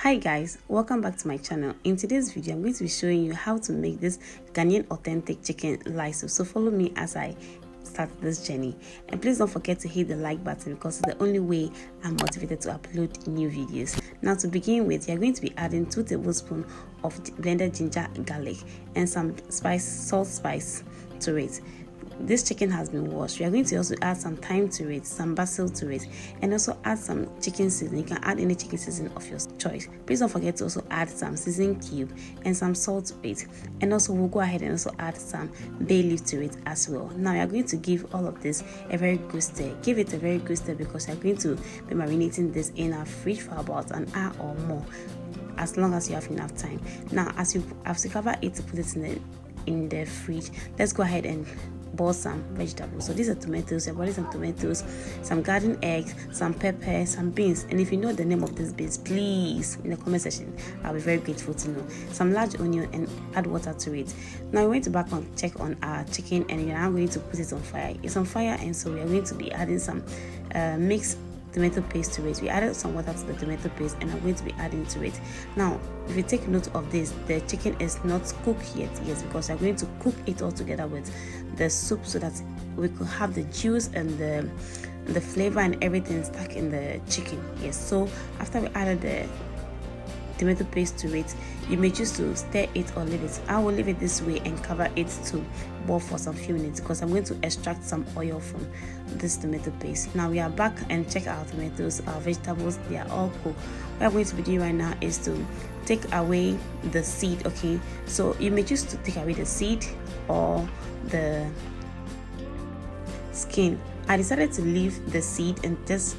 Hi guys, welcome back to my channel. In today's video I'm going to be showing you how to make this Ghanaian authentic chicken light soup. So follow me as I start this journey, and please don't forget to hit the like button because it's the only way I'm motivated to upload new videos. Now to begin with, you're going to be adding 2 tablespoons of blended ginger, garlic and some salt spice to it. This chicken has been washed. We are going to also add some thyme to it, some basil to it, and also add some chicken seasoning. You can add any chicken seasoning of your choice. Please don't forget to also add some seasoning cube and some salt to it. And also we'll go ahead and also add some bay leaf to it as well. Now we are going to give all of this a very good stir. Give it a very good stir because we are going to be marinating this in our fridge for about an hour or more, as long as you have enough time. Now as you have to cover it to put it in the fridge, let's go ahead and boil some vegetables. So these are tomatoes. You're boiling some tomatoes, some garden eggs, some pepper, some beans. And if you know the name of these beans, please in the comment section, I'll be very grateful to know. Some large onion and add water to it. Now we're going to back on check on our chicken, and we're now going to put it on fire. It's on fire, and so we are going to be adding some mixed tomato paste to it. We added some water to the tomato paste, and I'm going to be adding to it. Now if you take note of this, the chicken is not cooked yet, yes, because I'm going to cook it all together with the soup so that we could have the juice and the flavor and everything stuck in the chicken. Yes, so after we added the tomato paste to it, you may choose to stir it or leave it. I will leave it this way and cover it to boil for some few minutes because I'm going to extract some oil from this tomato paste. Now we are back and check our tomatoes, our vegetables, they are all cooked. What I'm going to be doing right now is to take away the seed. Okay, so you may choose to take away the seed or the skin. I decided to leave the seed and just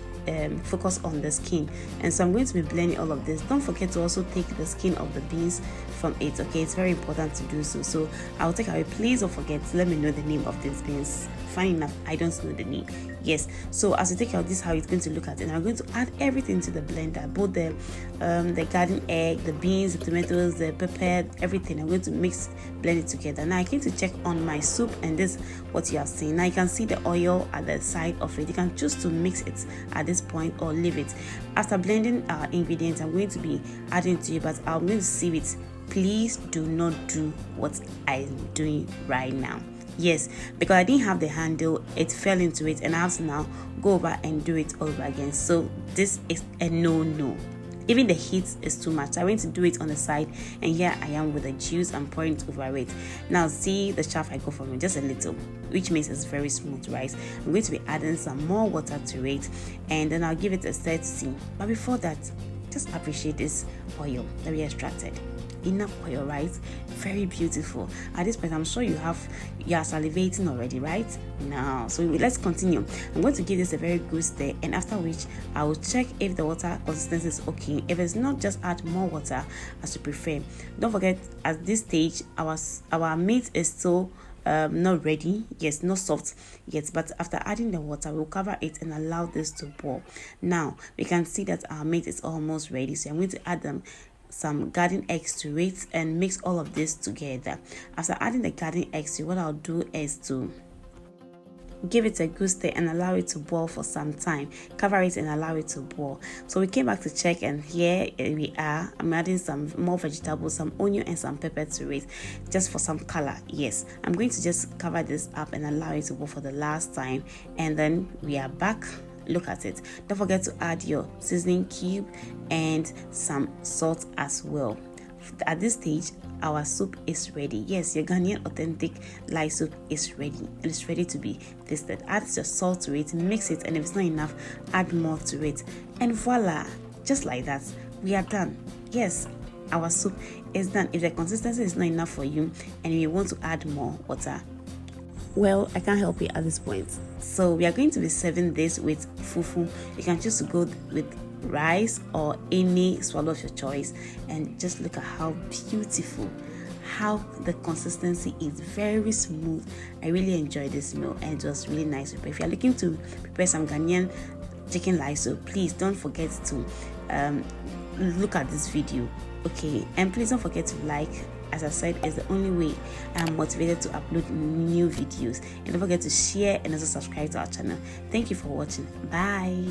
focus on the skin, and so I'm going to be blending all of this. Don't forget to also take the skin of the beans from it. Okay, it's very important to do so. So I'll take away. Please don't forget to let me know the name of these beans. Funny enough, I don't know the name. Yes, so as you take out, this is how it's going to look at it. And I'm going to add everything to the blender, both the garden egg, the beans, the tomatoes, the pepper, everything. I'm going to blend it together. Now I came to check on my soup, and this is what you are seeing. Now you can see the oil at the side of it. You can choose to mix it at this point or leave it. After blending our ingredients, I'm going to be adding to it, but I'm going to sieve it. Please do not do what I'm doing right now. Yes, because I didn't have the handle, it fell into it, and I have to now go over and do it all over again. So this is a no. Even the heat is too much. I went to do it on the side, and here I am with the juice. I'm pouring it over it. Now see the chaff I go from it, just a little, which means it's very smooth, right? I'm going to be adding some more water to it, and then I'll give it a stir to see. But before that, just appreciate this oil that we extracted. Enough oil, right? Very beautiful. At this point, I'm sure you are salivating already, right? Now, so let's continue. I'm going to give this a very good stir, and after which I will check if the water consistency is okay. If it's not, just add more water as you prefer. Don't forget, at this stage, our meat is still not ready, yes, not soft yet, but after adding the water, we'll cover it and allow this to boil. Now we can see that our meat is almost ready, so I'm going to add some garden eggs to it and mix all of this together. After adding the garden eggs, what I'll do is to give it a good stir and allow it to boil for some time. Cover it and allow it to boil. So we came back to check, and here we are. I'm adding some more vegetables, some onion and some pepper to it, just for some color. Yes, I'm going to just cover this up and allow it to boil for the last time, and then we are back. Look at it. Don't forget to add your seasoning cube and some salt as well. At this stage, our soup is ready. Yes, your Ghanaian authentic light soup is ready, and it's ready to be tasted. Add your salt to it, mix it, and if it's not enough, add more to it, and voila, just like that, we are done. Yes, our soup is done. If the consistency is not enough for you and you want to add more water, well, I can't help you at this point. So we are going to be serving this with fufu. You can choose to go with rice or any swallow of your choice, and just look at how beautiful, how the consistency is very smooth. I really enjoyed this meal, and it was really nice to prepare. If you're looking to prepare some Ghanaian chicken light soup, please don't forget to look at this video, okay? And please don't forget to like. As I said, it's the only way I'm motivated to upload new videos. And don't forget to share and also subscribe to our channel. Thank you for watching. Bye.